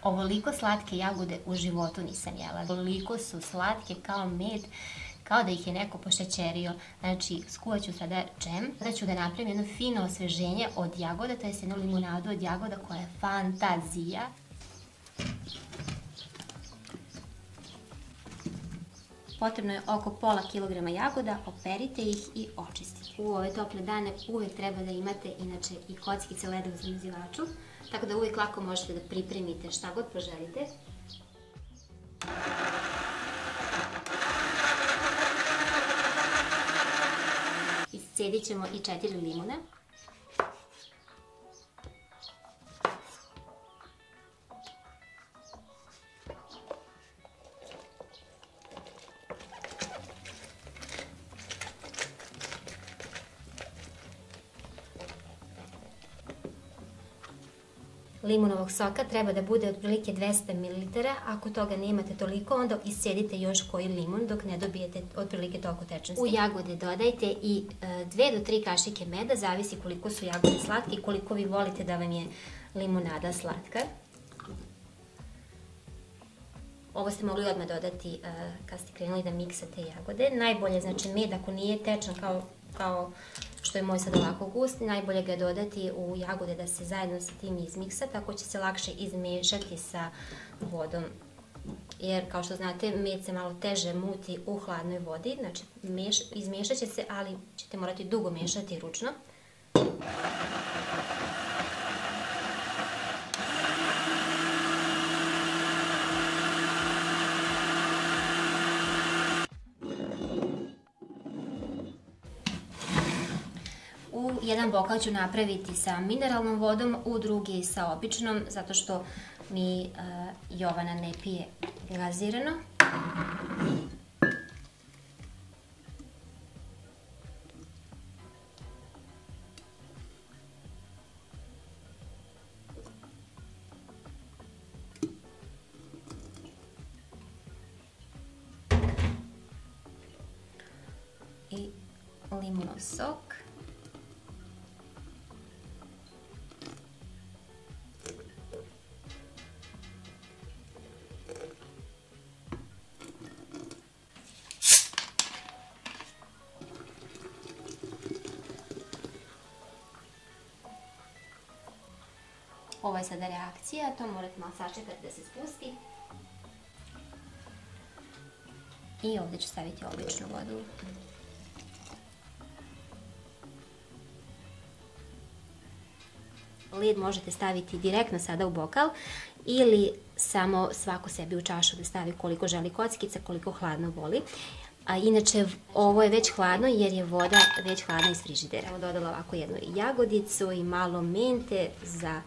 Ovoliko slatke jagode u životu nisam jela. Ovoliko su slatke kao med, kao da ih je neko pošećerio. Znači, skuvat ću sada džem. Sada ću da napravim jedno fino osveženje od jagoda, to je jednu limunadu od jagoda koja je fantazija. Potrebno je oko pola kilograma jagoda, operite ih i očistite. U ove tople dane uvijek treba da imate inače i kockice leda u zamrzivaču, tako da uvijek lako možete da pripremite šta god poželite. Iscedit ćemo i 4 limuna. Limunovog soka treba da bude otprilike 200 ml, ako toga nemate toliko, onda iscedite još koji limun dok ne dobijete otprilike toliko tečnosti. U jagode dodajte i 2 do 3 kašike meda, zavisi koliko su jagode slatke i koliko vi volite da vam je limunada slatka. Ovo ste mogli odmah dodati kad ste krenuli da miksate jagode. Najbolje, znači med ako nije tečan kao što je moj sad ovako gust, najbolje ga je dodati u jagode da se zajedno sa tim izmiksa, tako će se lakše izmiješati sa vodom. Jer kao što znate, med se malo teže muti u hladnoj vodi, znači izmiješat će se, ali ćete morati dugo miješati ručno. U jedan bokal ću napraviti sa mineralnom vodom, u drugi sa običnom, zato što mi Jovana ne pije gazirano. I limunov sok. Ovo je sada reakcija, to morate malo sačekati da se spusti. I ovdje ću staviti običnu vodu. Led možete staviti direktno sada u bokal ili samo svako sebi u čašu da stavi koliko želi kockica, koliko hladno voli. A inače, ovo je već hladno jer je voda već hladna iz frižidera. Evo dodala ovako jednu jagodicu i malo mente za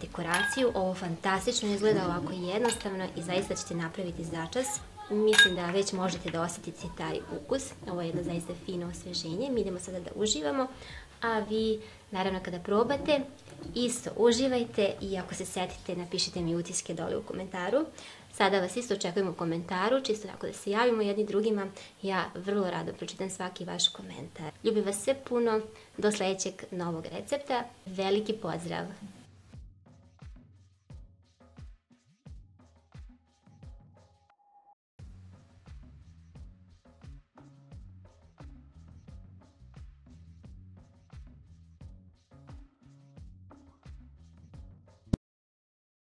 dekoraciju. Ovo fantastično izgleda, ovako jednostavno i zaista ćete napraviti začas. Mislim da već možete da osjetite taj ukus. Ovo je jedno zaista fino osveženje. Mi idemo sada da uživamo, a vi naravno kada probate isto uživajte i ako se setite napišite mi utiske dole u komentaru. Sada vas isto očekujem u komentaru, čisto tako da se javimo jedni drugima. Ja vrlo rado pročitam svaki vaš komentar. Ljubim vas sve puno, do sljedećeg novog recepta. Veliki pozdrav!